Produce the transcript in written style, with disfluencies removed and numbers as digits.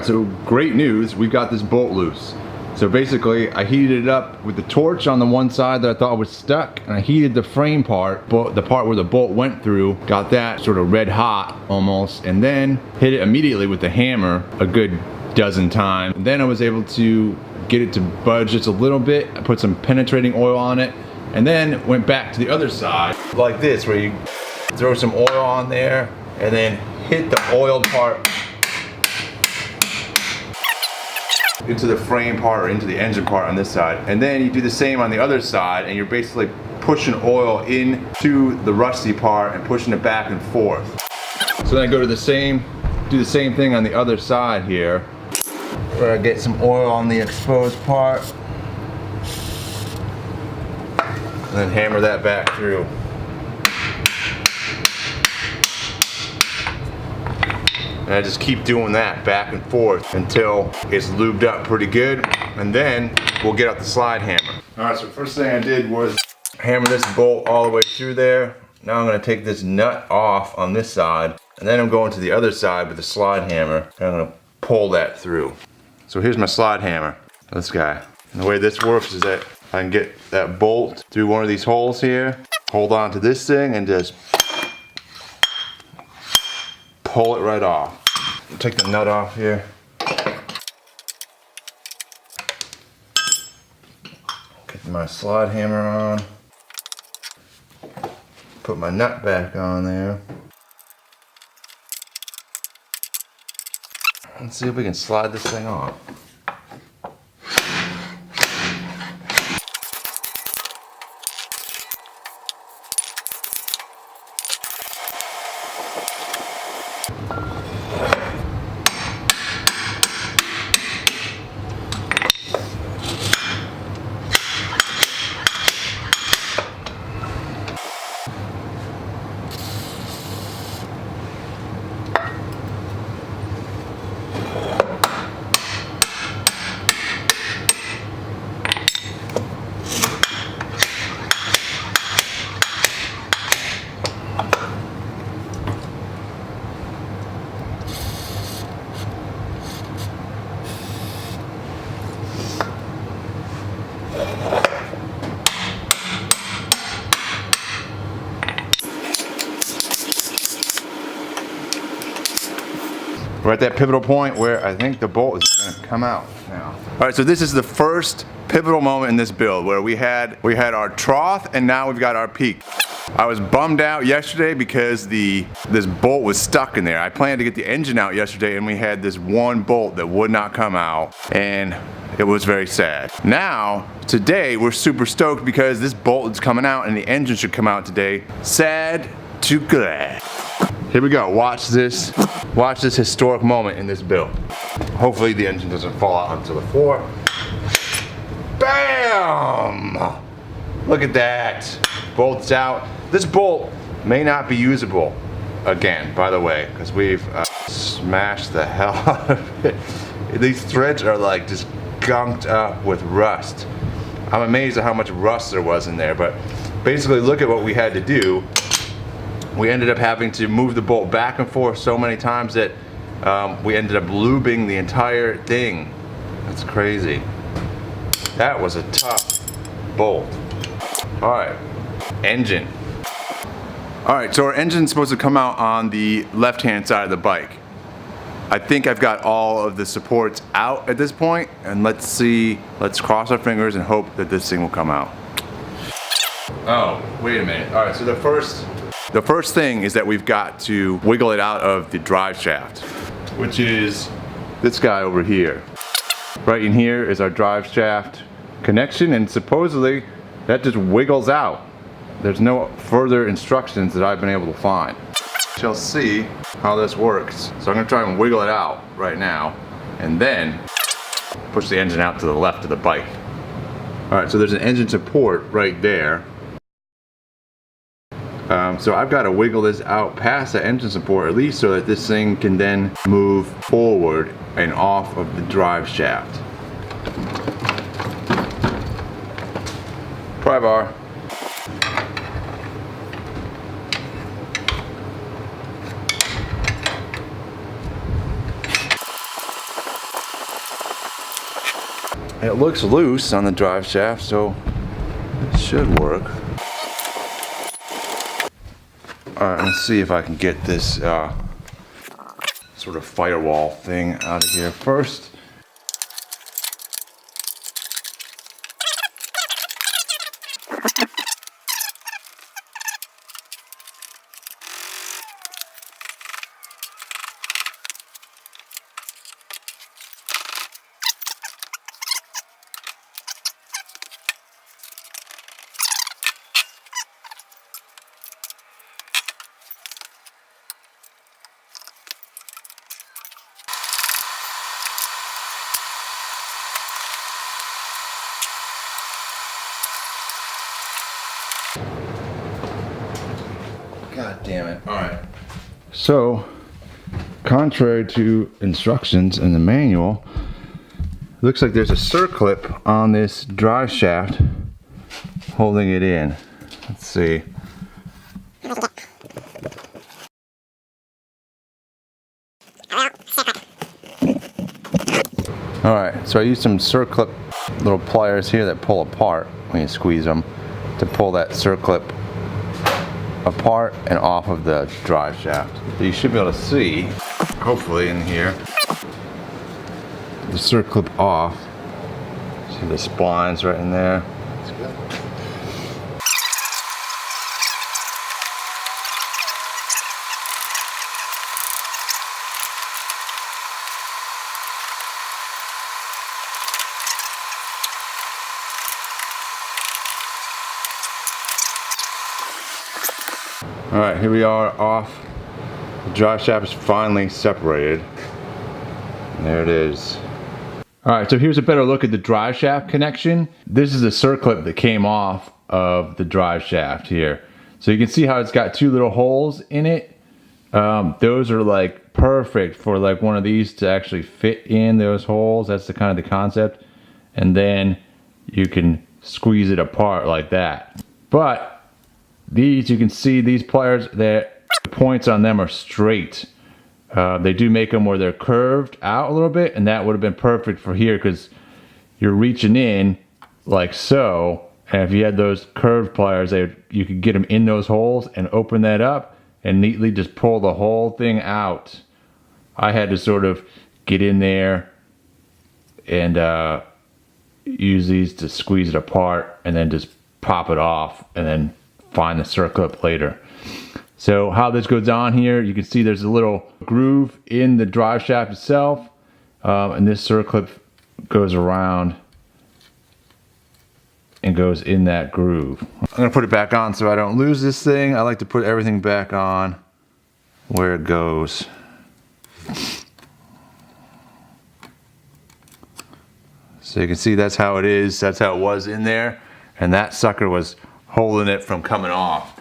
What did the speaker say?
so great news, we've got this bolt loose. So basically, I heated it up with the torch on the one side that I thought was stuck, and I heated the frame part, but the part where the bolt went through, got that sort of red hot almost, and then hit it immediately with the hammer a good dozen times. And then I was able to get it to budge just a little bit. I put some penetrating oil on it, and then went back to the other side, like this, where you throw some oil on there, and then hit the oil part into the frame part or into the engine part on this side, and then you do the same on the other side, and you're basically pushing oil into the rusty part and pushing it back and forth. So then I go to do the same thing on the other side here, where I get some oil on the exposed part, and then hammer that back through. And I just keep doing that back and forth until it's lubed up pretty good, and then we'll get out the slide hammer. Alright, so first thing I did was hammer this bolt all the way through there. Now I'm going to take this nut off on this side, and then I'm going to the other side with the slide hammer, and I'm going to pull that through. So here's my slide hammer, this guy. And the way this works is that I can get that bolt through one of these holes here, hold on to this thing, and just pull it right off. Take the nut off here. Get my slide hammer on. Put my nut back on there. Let's see if we can slide this thing on. We're at that pivotal point where I think the bolt is going to come out now. All right, so this is the first pivotal moment in this build where we had our trough and now we've got our peak. I was bummed out yesterday because this bolt was stuck in there. I planned to get the engine out yesterday and we had this one bolt that would not come out, and it was very sad. Now, today we're super stoked because this bolt is coming out and the engine should come out today. Sad to glad. Here we go, watch this historic moment in this build. Hopefully the engine doesn't fall out onto the floor. Bam! Look at that, bolt's out. This bolt may not be usable again, by the way, because we've smashed the hell out of it. These threads are like just gunked up with rust. I'm amazed at how much rust there was in there, but basically look at what we had to do. We ended up having to move the bolt back and forth so many times that we ended up lubing the entire thing. That's crazy. That was a tough bolt. All right, engine. All right, so our engine's supposed to come out on the left-hand side of the bike. I think I've got all of the supports out at this point, and let's see, let's cross our fingers and hope that this thing will come out. Oh, wait a minute. All right, so the first thing is that we've got to wiggle it out of the drive shaft, which is this guy over here. Right in here is our drive shaft connection, and supposedly that just wiggles out. There's no further instructions that I've been able to find. Shall see how this works. So I'm gonna try and wiggle it out right now, and then push the engine out to the left of the bike. All right, so there's an engine support right there. So I've got to wiggle this out past the engine support, at least so that this thing can then move forward and off of the drive shaft. Pry bar. It looks loose on the drive shaft, so it should work. Alright, let's see if I can get this sort of firewall thing out of here first. God damn it. Alright. So, contrary to instructions in the manual, it looks like there's a circlip on this drive shaft holding it in. Let's see. Alright, so I used some circlip little pliers here that pull apart when you squeeze them to pull that circlip apart and off of the drive shaft. You should be able to see, hopefully in here, the circlip off. See the splines right in there. That's good. Alright, here we are off. The drive shaft is finally separated. And there it is. Alright, so here's a better look at the drive shaft connection. This is a circlip that came off of the drive shaft here. So you can see how it's got two little holes in it. Those are like perfect for like one of these to actually fit in those holes. That's the kind of the concept. And then you can squeeze it apart like that. But these, you can see these pliers, the points on them are straight. They do make them where they're curved out a little bit, and that would have been perfect for here because you're reaching in like so, and if you had those curved pliers, you could get them in those holes and open that up and neatly just pull the whole thing out. I had to sort of get in there and use these to squeeze it apart and then just pop it off and then find the circlip later. So how this goes on here, you can see there's a little groove in the drive shaft itself, and this circlip goes around and goes in that groove. I'm gonna put it back on so I don't lose this thing. I like to put everything back on where it goes. So you can see that's how it is, that's how it was in there, and that sucker was holding it from coming off.